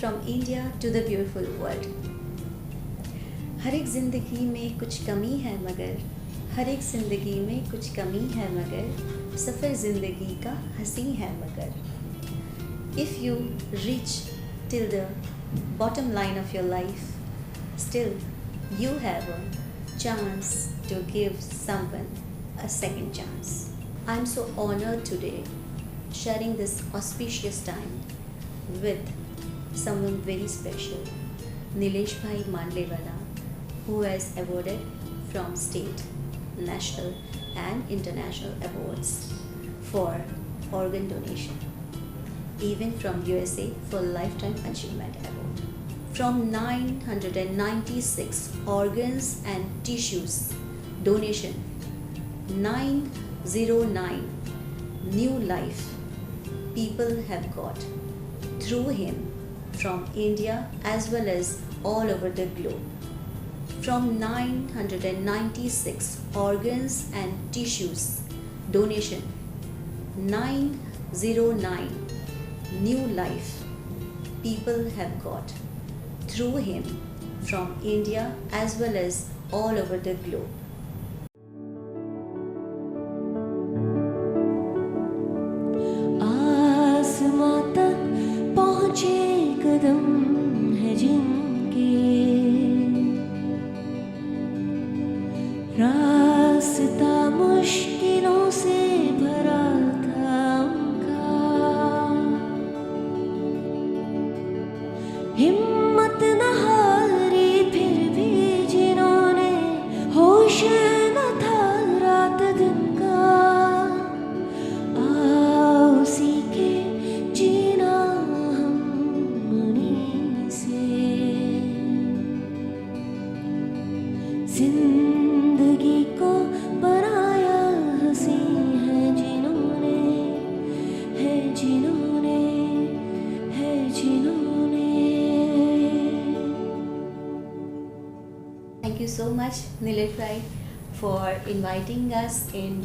from India to the beautiful world. हर एक ज़िंदगी में कुछ कमी है मगर हर एक ज़िंदगी में कुछ कमी है मगर सफ़र ज़िंदगी का हंसी है मगर If you reach till the bottom line of your life, still you have a chance to give someone a second chance. I'm so honored today sharing this auspicious time with someone very special, Nilesh Bhai Mandlewala, who has awarded from state, national and international awards for organ donation, even from USA for Lifetime Achievement Award. From 996 organs and tissues donation, 909 new life people have got through him from India as well as all over the globe. From 996 organs and tissues donation, 909 new life people have got through him from India as well as all over the globe. कदम है जिनके रास्ता मुश्किलों से भरा था उनका हिम्मत न हारी फिर भी जिन्होंने होश न था रात दिन का उसी के जीना जिंदगी को बनाया हंसी है जिन्होंने Thank you so much, Nilesh Bhai, for inviting us in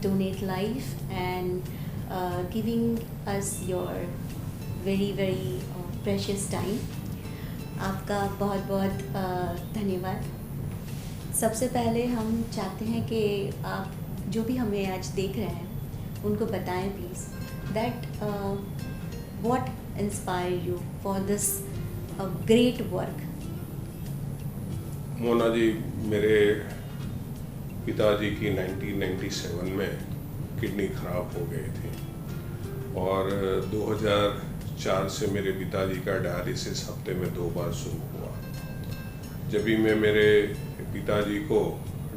Donate Life and giving us your very precious time. आपका बहुत बहुत धन्यवाद. सबसे पहले हम चाहते हैं कि आप जो भी हमें आज देख रहे हैं उनको बताएं please that what inspire you for this great work. Mona ji, मेरे पिताजी की 1997 में किडनी खराब हो गई थी और 2004 से मेरे पिताजी का डायलिसिस हफ्ते में 2 बार शुरू हुआ. जब भी मैं मेरे पिताजी को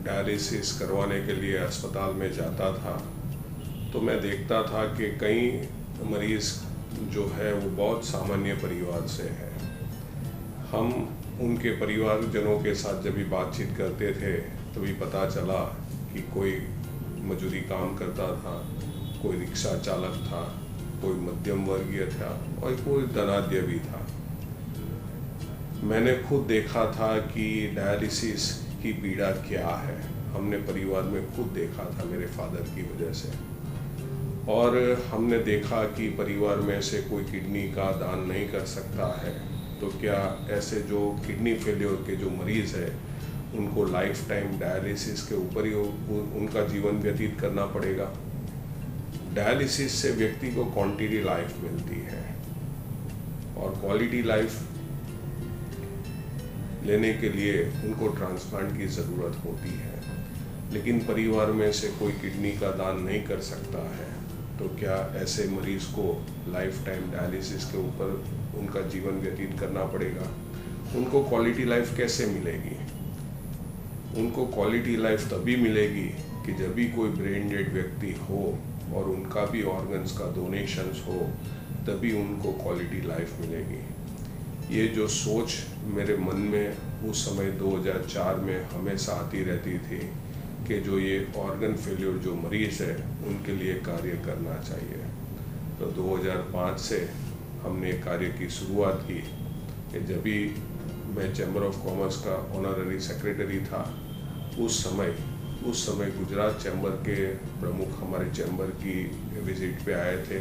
डायलिसिस करवाने के लिए अस्पताल में जाता था तो मैं देखता था कि कई मरीज़ जो है वो बहुत सामान्य परिवार से है. हम उनके परिवारजनों के साथ जब भी बातचीत करते थे तभी पता चला कि कोई मजदूरी काम करता था, कोई रिक्शा चालक था, कोई मध्यम वर्गीय था और कोई धनाढ्य भी था. मैंने खुद देखा था कि डायलिसिस की पीड़ा क्या है. हमने परिवार में खुद देखा था मेरे फादर की वजह से और हमने देखा कि परिवार में से कोई किडनी का दान नहीं कर सकता है तो क्या ऐसे जो किडनी फेलियर के जो मरीज़ है उनको लाइफ टाइम डायलिसिस के ऊपर ही उनका जीवन व्यतीत करना पड़ेगा. डायलिसिस से व्यक्ति को क्वांटिटी लाइफ मिलती है और क्वालिटी लाइफ लेने के लिए उनको ट्रांसप्लांट की ज़रूरत होती है. लेकिन परिवार में से कोई किडनी का दान नहीं कर सकता है तो क्या ऐसे मरीज़ को लाइफ टाइम डायलिसिस के ऊपर उनका जीवन व्यतीत करना पड़ेगा. उनको क्वालिटी लाइफ कैसे मिलेगी? उनको क्वालिटी लाइफ तभी मिलेगी कि जब भी कोई ब्रेन डेड व्यक्ति हो और उनका भी ऑर्गन्स का डोनेशंस हो तभी उनको क्वालिटी लाइफ मिलेगी. ये जो सोच मेरे मन में उस समय 2004 में हमेशा आती रहती थी कि जो ये ऑर्गन फेलियर जो मरीज़ है उनके लिए कार्य करना चाहिए. तो 2005 से हमने कार्य की शुरुआत की कि जब भी मैं चैम्बर ऑफ कॉमर्स का ऑनररी सेक्रेटरी था उस समय गुजरात चैम्बर के प्रमुख हमारे चैम्बर की विजिट पे आए थे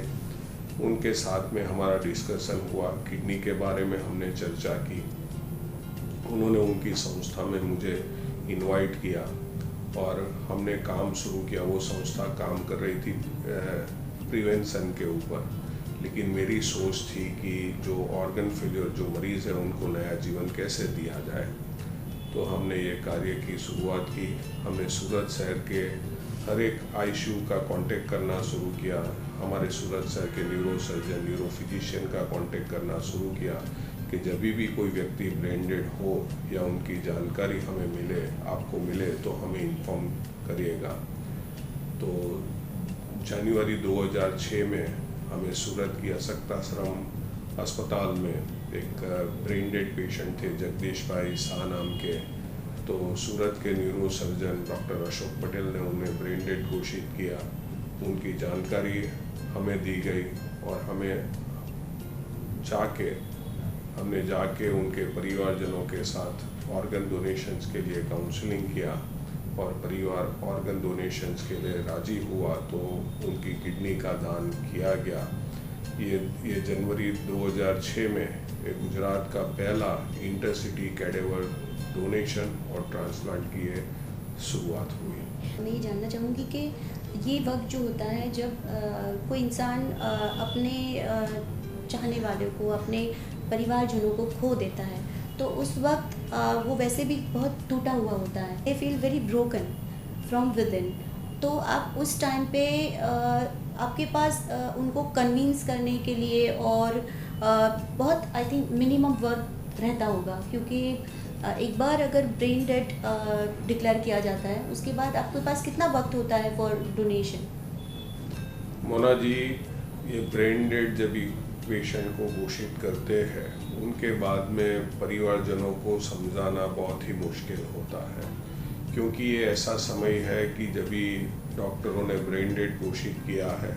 उनके साथ में हमारा डिस्कशन हुआ, किडनी के बारे में हमने चर्चा की। उन्होंने उनकी संस्था में मुझे इनवाइट किया और हमने काम शुरू किया। वो संस्था काम कर रही थी प्रिवेंशन के ऊपर, लेकिन मेरी सोच थी कि जो ऑर्गन फेलियर जो मरीज़ है उनको नया जीवन कैसे दिया जाए। तो हमने ये कार्य की शुरुआत की। हमने सूरत शहर के हर एक आईसीयू का कांटेक्ट करना शुरू किया। हमारे सूरत शहर के न्यूरो सर्जन, न्यूरो फिजिशियन का कांटेक्ट करना शुरू किया कि जब भी कोई व्यक्ति ब्रेन डेड हो या उनकी जानकारी हमें मिले, आपको मिले, तो हमें इन्फॉर्म करिएगा। तो जनवरी 2006 में हमें सूरत की अशक्ताश्रम अस्पताल में एक ब्रेन डेड पेशेंट थे, जगदीश भाई शाह नाम के। तो सूरत के neuro surgeon doctor Ashok Patel ने उन्हें ब्रेन डेड घोषित किया। उनकी जानकारी हमें दी गई और हमने जाके उनके परिवारजनों के साथ ऑर्गन डोनेशंस के लिए काउंसलिंग किया और परिवार ऑर्गन डोनेशंस के लिए राजी हुआ, तो उनकी किडनी का दान किया गया। ये जनवरी 2006 में गुजरात का पहला इंटरसिटी कैडेवर डोनेशन और ट्रांसप्लांट की ये शुरुआत हुई। मैं ये जानना चाहूँगी कि ये वक्त जो होता है जब कोई इंसान अपने चाहने वालों को, अपने परिवारजनों को खो देता है, तो उस वक्त वो वैसे भी बहुत टूटा हुआ होता है। They feel very broken from with in. तो आप उस टाइम पे आपके पास उनको कन्विंस करने के लिए और बहुत आई थिंक मिनिमम वर्क रहता होगा, क्योंकि एक बार अगर ब्रेन डेड डिक्लेयर किया जाता है, उसके बाद आपके पास कितना वक्त होता है फॉर डोनेशन? मोना जी, ये ब्रेन डेड जब पेशेंट को घोषित करते हैं, उनके बाद में परिवारजनों को समझाना बहुत ही मुश्किल होता है, क्योंकि ये ऐसा समय है कि जब भी डॉक्टरों ने ब्रेन डेड घोषित किया है,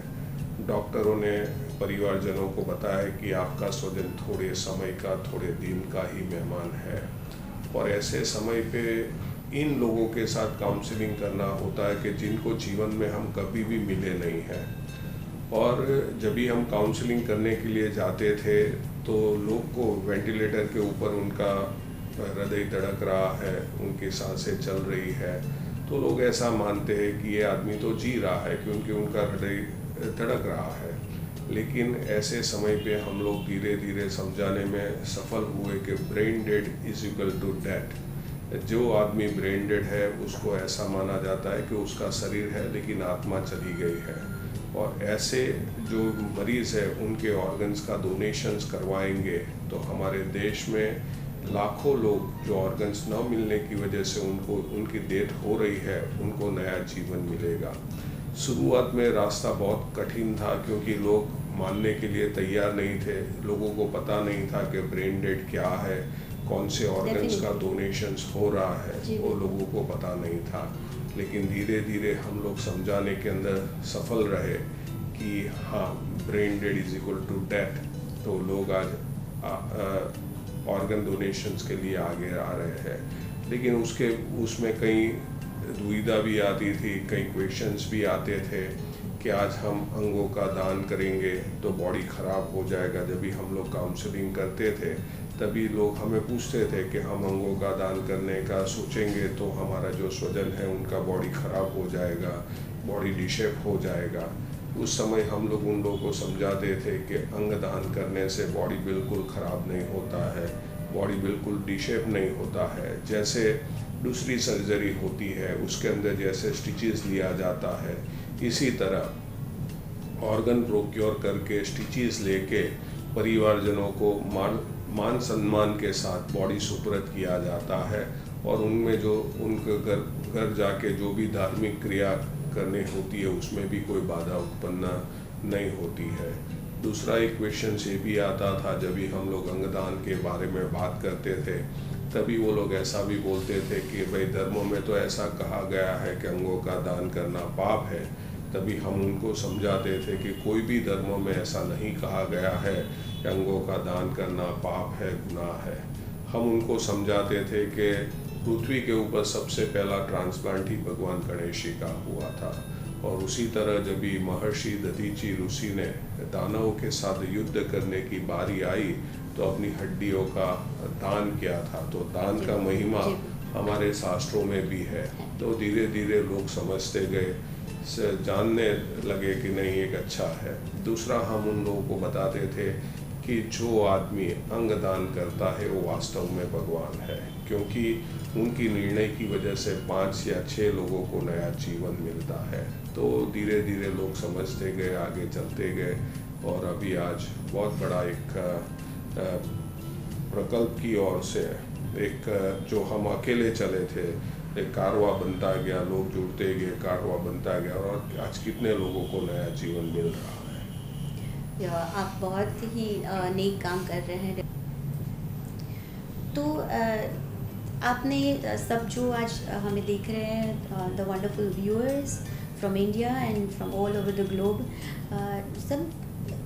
डॉक्टरों ने परिवारजनों को बताया कि आपका स्वजन थोड़े समय का, थोड़े दिन का ही मेहमान है। और ऐसे समय पे इन लोगों के साथ काउंसलिंग करना होता है कि जिनको जीवन में हम कभी भी मिले नहीं हैं। और जब भी हम काउंसलिंग करने के लिए जाते थे तो लोग को वेंटिलेटर के ऊपर उनका हृदय धड़क रहा है, उनकी सांसें चल रही है, तो लोग ऐसा मानते हैं कि ये आदमी तो जी रहा है क्योंकि उनका हृदय धड़क रहा है। लेकिन ऐसे समय पे हम लोग धीरे धीरे समझाने में सफल हुए कि brain dead is equal to death. जो आदमी ब्रेन डेड है उसको ऐसा माना जाता है कि उसका शरीर है लेकिन आत्मा चली गई है। और ऐसे जो मरीज़ है उनके ऑर्गन्स का डोनेशंस करवाएंगे तो हमारे देश में लाखों लोग जो ऑर्गन्स न मिलने की वजह से उनकी डेथ हो रही है, उनको नया जीवन मिलेगा। शुरुआत में रास्ता बहुत कठिन था क्योंकि लोग मानने के लिए तैयार नहीं थे। लोगों को पता नहीं था कि ब्रेन डेड क्या है, कौन से ऑर्गन्स का डोनेशंस हो रहा है, वो लोगों को पता नहीं था। लेकिन धीरे धीरे हम लोग समझाने के अंदर सफल रहे कि हाँ, brain dead is equal to death. तो लोग आज ऑर्गन डोनेशंस के लिए आगे आ रहे हैं। लेकिन उसमें कई दुविधा भी आती थी, कई क्वेश्चंस भी आते थे कि आज हम अंगों का दान करेंगे तो बॉडी ख़राब हो जाएगा। जब भी हम लोग काउंसलिंग करते थे तभी लोग हमें पूछते थे कि हम अंगों का दान करने का सोचेंगे तो हमारा जो स्वजन है उनका बॉडी ख़राब हो जाएगा, बॉडी डिशेप हो जाएगा। उस समय हम लोग उन लोगों को समझाते थे कि अंग दान करने से बॉडी बिल्कुल ख़राब नहीं होता है, बॉडी बिल्कुल डिशेप नहीं होता है। जैसे दूसरी सर्जरी होती है उसके अंदर जैसे स्टिचेस लिया जाता है, इसी तरह ऑर्गन प्रोक्योर करके स्टिचेस लेके परिवारजनों को मान सम्मान के साथ बॉडी सुपुर्द किया जाता है। और उनमें जो उनके घर जाके जो भी धार्मिक क्रिया करने होती है उसमें भी कोई बाधा उत्पन्न नहीं होती है। दूसरा एक क्वेश्चन ये भी आता था जब भी हम लोग अंगदान के बारे में बात करते थे, तभी वो लोग ऐसा भी बोलते थे कि भाई धर्मों में तो ऐसा कहा गया है कि अंगों का दान करना पाप है। तभी हम उनको समझाते थे कि कोई भी धर्मों में ऐसा नहीं कहा गया है कि अंगों का दान करना पाप है, गुनाह है। हम उनको समझाते थे कि पृथ्वी के ऊपर सबसे पहला ट्रांसप्लांट ही भगवान गणेश जी का हुआ था और उसी तरह जब भी महर्षि दधीची ऋषि ने दानवों के साथ युद्ध करने की बारी आई तो अपनी हड्डियों का दान किया था। तो दान का महिमा हमारे शास्त्रों में भी है। तो धीरे धीरे लोग समझते गए, जानने लगे कि नहीं एक अच्छा है। दूसरा, हम उन लोगों को बताते थे कि जो आदमी अंग दान करता है वो वास्तव में भगवान है, क्योंकि उनकी निर्णय की वजह से 5 या 6 लोगों को नया जीवन मिलता है। तो धीरे धीरे लोग समझते गए, आगे चलते गए और अभी आज बहुत बड़ा एक प्रकल्प की ओर से एक जो हम अकेले चले थे, एक कारवा बनता गया, लोग जुड़ते गए, कारवा बनता गया और आज कितने लोगों को नया जीवन मिल रहा है। आप बहुत ही नेक काम कर रहे हैं। तो आपने सब जो आज हमें देख रहे हैं, the wonderful viewers from India and from all over the globe, some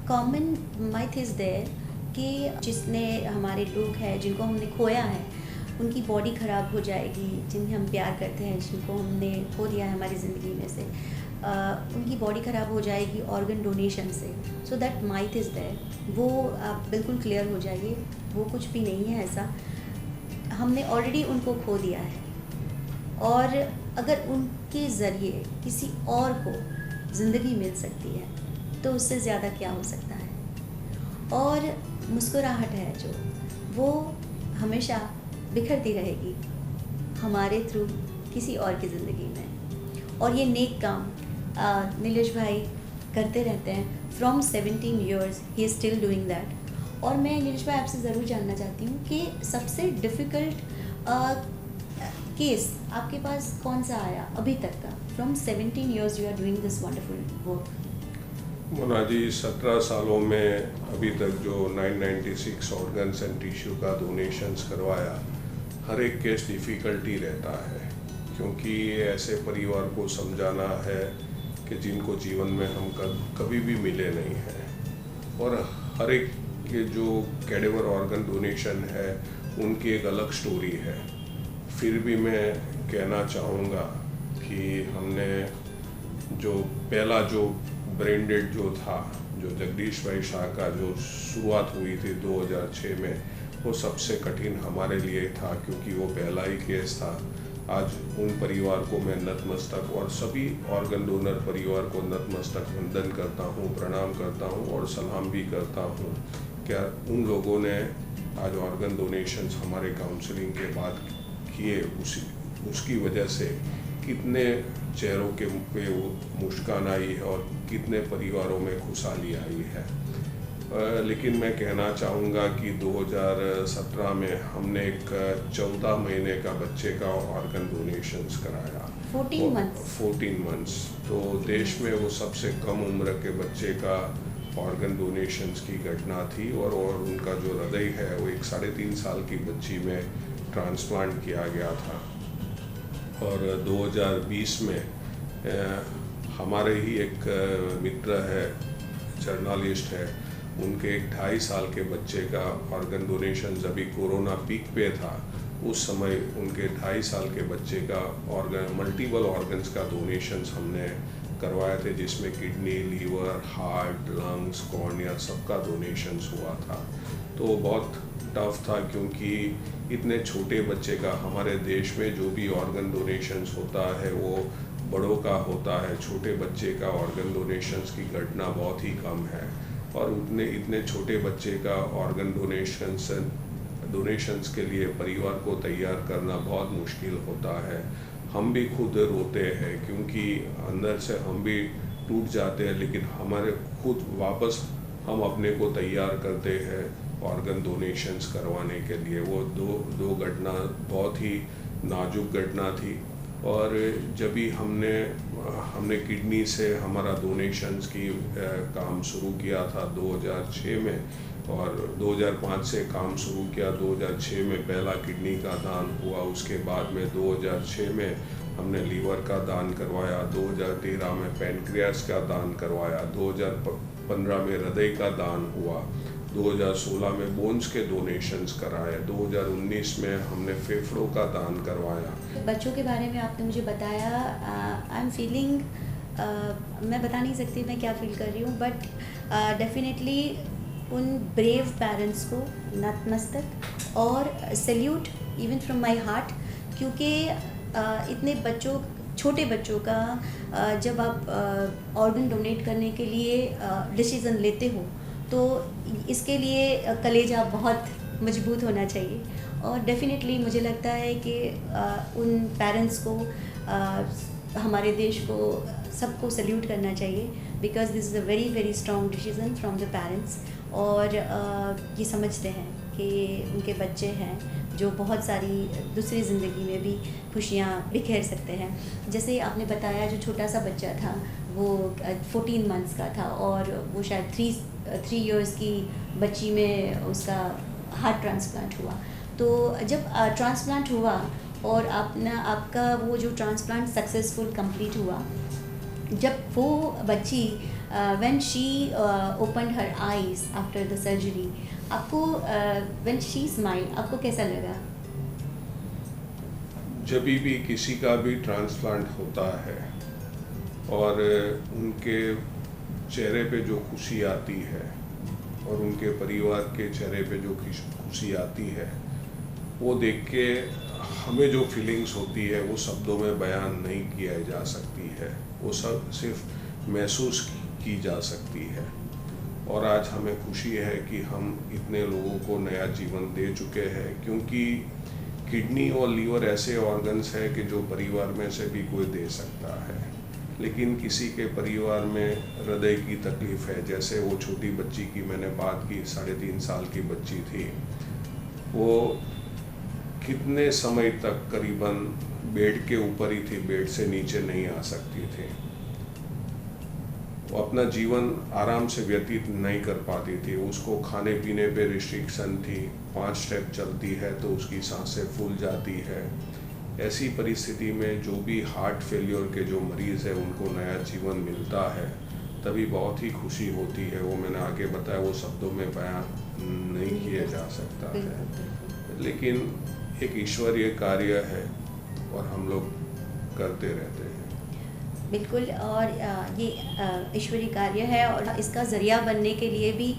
common myth is there कि जिसने हमारे लोग हैं जिनको हमने खोया है उनकी बॉडी ख़राब हो जाएगी, जिन्हें हम प्यार करते हैं, जिनको हमने खो दिया है हमारी ज़िंदगी में से, उनकी बॉडी ख़राब हो जाएगी ऑर्गन डोनेशन से। So that myth is there, वो आप बिल्कुल क्लियर हो जाइए, वो कुछ भी नहीं है ऐसा। हमने ऑलरेडी उनको खो दिया है और अगर उनके ज़रिए किसी और को ज़िंदगी मिल सकती है तो उससे ज़्यादा क्या हो सकता है। और मुस्कुराहट है जो, वो हमेशा बिखरती रहेगी हमारे थ्रू किसी और की ज़िंदगी में। और ये नेक काम नीलेश भाई करते रहते हैं। From 17 years he is still doing that. और मैं नीलेश भाई आपसे ज़रूर जानना चाहती हूँ कि सबसे डिफ़िकल्ट केस आपके पास कौन सा आया अभी तक का? From 17 years you are doing this wonderful work. Mona ji, 17 सालों में अभी तक जो 996 ऑर्गन्स एंड टिश्यू का डोनेशंस करवाया, हर एक केस डिफ़िकल्टी रहता है, क्योंकि ऐसे परिवार को समझाना है कि जिनको जीवन में हम कभी भी मिले नहीं हैं। और हर एक के जो कैडेवर ऑर्गन डोनेशन है उनकी एक अलग स्टोरी है। फिर भी मैं कहना चाहूँगा कि हमने जो पहला जो ब्रेन डेड जो था, जो जगदीश भाई शाह का जो शुरुआत हुई थी 2006 में, वो सबसे कठिन हमारे लिए था, क्योंकि वो पहला ही केस था। आज उन परिवार को मैं नतमस्तक और सभी ऑर्गन डोनर परिवार को नतमस्तक वंदन करता हूँ, प्रणाम करता हूँ और सलाम भी करता हूँ। क्या उन लोगों ने आज ऑर्गन डोनेशंस हमारे काउंसलिंग के बाद किए, उसकी वजह से कितने चेहरों के पे वो मुस्कान आई है और कितने परिवारों में खुशहाली आई है। लेकिन मैं कहना चाहूँगा कि 2017 में हमने एक 14 महीने का बच्चे का ऑर्गन डोनेशंस कराया। 14 मंथ्स। तो देश में वो सबसे कम उम्र के बच्चे का ऑर्गन डोनेशंस की घटना थी और उनका जो हृदय है वो 3.5 साल की बच्ची में ट्रांसप्लांट किया गया था। और 2020 में हमारे ही एक मित्र है, जर्नलिस्ट है, उनके एक 2.5 साल के बच्चे का ऑर्गन डोनेशन अभी कोरोना पीक पे था, उस समय उनके 2.5 साल के बच्चे का मल्टीपल ऑर्गन्स का डोनेशंस हमने करवाए थे, जिसमें kidney, liver, heart, lungs, cornea सबका डोनेशंस हुआ था। तो बहुत टफ था, क्योंकि इतने छोटे बच्चे का, हमारे देश में जो भी ऑर्गन डोनेशंस होता है वो बड़ों का होता है, छोटे बच्चे का ऑर्गन डोनेशंस की घटना बहुत ही कम है। और इतने छोटे बच्चे का ऑर्गन डोनेशंस के लिए परिवार को तैयार करना बहुत मुश्किल होता है। हम भी खुद रोते हैं, क्योंकि अंदर से हम भी टूट जाते हैं, लेकिन हमारे खुद वापस हम अपने को तैयार करते हैं ऑर्गन डोनेशंस करवाने के लिए। वो दो घटना बहुत ही नाजुक घटना थी। और जब भी हमने किडनी से हमारा डोनेशंस की काम शुरू किया था 2006 में, और 2005 से काम शुरू किया। 2006 में पहला किडनी का दान हुआ, उसके बाद में 2006 में हमने लीवर का दान करवाया, 2013 में पैनक्रियास का दान करवाया, 2015 में हृदय का दान हुआ, 2016 में बोन्स के डोनेशंस कराए, 2019 में हमने फेफड़ों का दान करवाया। बच्चों के बारे में आपने मुझे बताया, आई एम फीलिंग मैं बता नहीं सकती मैं क्या फ़ील कर रही हूँ, बट डेफ़िनेटली उन ब्रेव पेरेंट्स को नतमस्तक और salute even from my heart, क्योंकि इतने बच्चों, छोटे बच्चों का जब आप ऑर्गन डोनेट करने के लिए डिसीज़न लेते हो तो इसके लिए कलेजा बहुत मजबूत होना चाहिए। और डेफ़िनेटली मुझे लगता है कि उन पेरेंट्स को, हमारे देश को, सबको सैल्यूट करना चाहिए, because this is a very very strong decision from the parents. और ये समझते हैं कि उनके बच्चे हैं जो बहुत सारी दूसरी ज़िंदगी में भी खुशियाँ बिखेर सकते हैं। जैसे आपने बताया जो छोटा सा बच्चा था वो 14 मंथ्स का था और वो शायद 3 इयर्स की बच्ची में उसका हार्ट ट्रांसप्लांट हुआ। तो जब ट्रांसप्लांट हुआ और आपका वो जो ट्रांसप्लांट सक्सेसफुल कंप्लीट हुआ, जब वो बच्ची when she opened her eyes after the surgery, आपको व्हेन शी स्माइल, आपको कैसा लगा? जब भी किसी का भी ट्रांसप्लांट होता है और उनके चेहरे पे जो खुशी आती है और उनके परिवार के चेहरे पे जो खुशी आती है, वो देख के हमें जो फीलिंग्स होती है वो शब्दों में बयान नहीं किया जा सकती है, वो सब सिर्फ महसूस की जा सकती है। और आज हमें खुशी है कि हम इतने लोगों को नया जीवन दे चुके हैं, क्योंकि किडनी और लीवर ऐसे ऑर्गन्स है कि जो परिवार में से भी कोई दे सकता है, लेकिन किसी के परिवार में हृदय की तकलीफ़ है। जैसे वो छोटी बच्ची की मैंने बात की, 3.5 साल की बच्ची थी, वो कितने समय तक करीबन बेड के ऊपर ही थी, बेड से नीचे नहीं आ सकती थी। वो अपना जीवन आराम से व्यतीत नहीं कर पाती थी, उसको खाने पीने पे रिस्ट्रिक्शन थी, 5 स्टेप चलती है तो उसकी सांसें फूल जाती है। ऐसी परिस्थिति में जो भी हार्ट फेलियर के जो मरीज़ है उनको नया जीवन मिलता है, तभी बहुत ही खुशी होती है। वो मैंने आगे बताया, वो शब्दों में बयान नहीं किया जा सकता है, लेकिन एक ईश्वरीय कार्य है और हम लोग करते रहते हैं। बिल्कुल, और ये ईश्वरीय कार्य है और इसका ज़रिया बनने के लिए भी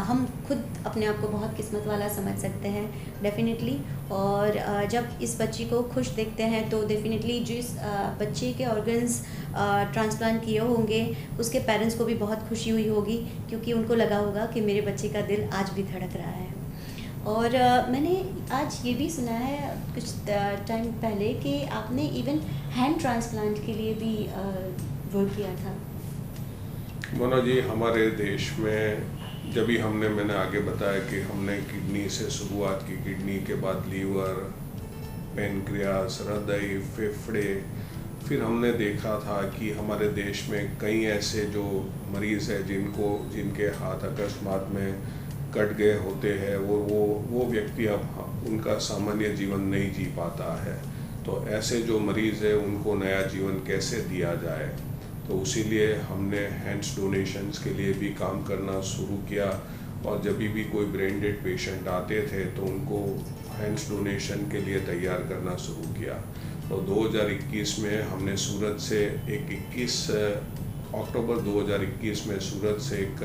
हम खुद अपने आप को बहुत किस्मत वाला समझ सकते हैं डेफ़िनेटली। और जब इस बच्ची को खुश देखते हैं तो डेफ़िनेटली जिस बच्चे के ऑर्गन्स ट्रांसप्लांट किए होंगे उसके पेरेंट्स को भी बहुत खुशी हुई होगी, क्योंकि उनको लगा होगा कि मेरे बच्चे का दिल आज भी धड़क रहा है। और मैंने आज ये भी सुना है कुछ टाइम पहले कि आपने इवन हैंड ट्रांसप्लांट के लिए भी वर्क किया था। मोना जी, हमारे देश में जब भी मैंने आगे बताया कि हमने किडनी से शुरुआत की, किडनी के बाद लीवर, पेनक्रियास, हृदय, फेफड़े, फिर हमने देखा था कि हमारे देश में कई ऐसे जो मरीज़ हैं जिनके हाथ अकस्मात में कट गए होते हैं, वो व्यक्ति अब उनका सामान्य जीवन नहीं जी पाता है। तो ऐसे जो मरीज़ है उनको नया जीवन कैसे दिया जाए, तो इसीलिए हमने हैंड्स डोनेशंस के लिए भी काम करना शुरू किया। और जब भी कोई ब्रेन डेड पेशेंट आते थे तो उनको हैंड्स डोनेशन के लिए तैयार करना शुरू किया। तो 2021 में हमने सूरत से 21 अक्टूबर 2021 में सूरत से एक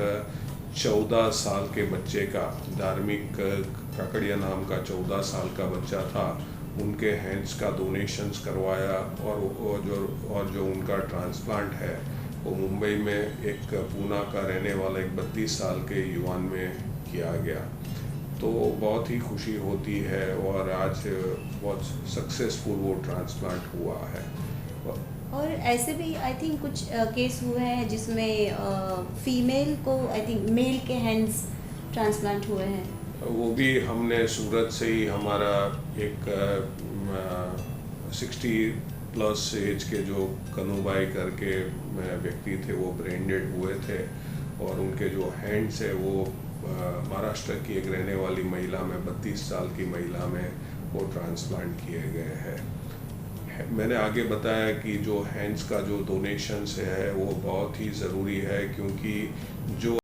14 साल के बच्चे का, धार्मिक काकड़िया नाम का 14 साल का बच्चा था, उनके हैंड्स का डोनेशंस करवाया। और जो उनका ट्रांसप्लांट है वो मुंबई में एक पूना का रहने वाला एक 32 साल के युवान में किया गया। तो बहुत ही खुशी होती है और आज बहुत सक्सेसफुल वो ट्रांसप्लांट हुआ है। और ऐसे भी आई थिंक कुछ केस हुए हैं जिसमें फीमेल को आई थिंक मेल के हैंड्स ट्रांसप्लांट हुए हैं। वो भी हमने सूरत से ही, हमारा एक 60+ एज के जो कन्हूबाई करके व्यक्ति थे, वो ब्रेन डेड हुए थे और उनके जो हैंड्स है वो महाराष्ट्र की एक रहने वाली महिला में, 32 साल की महिला में वो ट्रांसप्लांट किए गए हैं। मैंने आगे बताया कि जो हैंड्स का जो डोनेशंस है वो बहुत ही ज़रूरी है, क्योंकि जो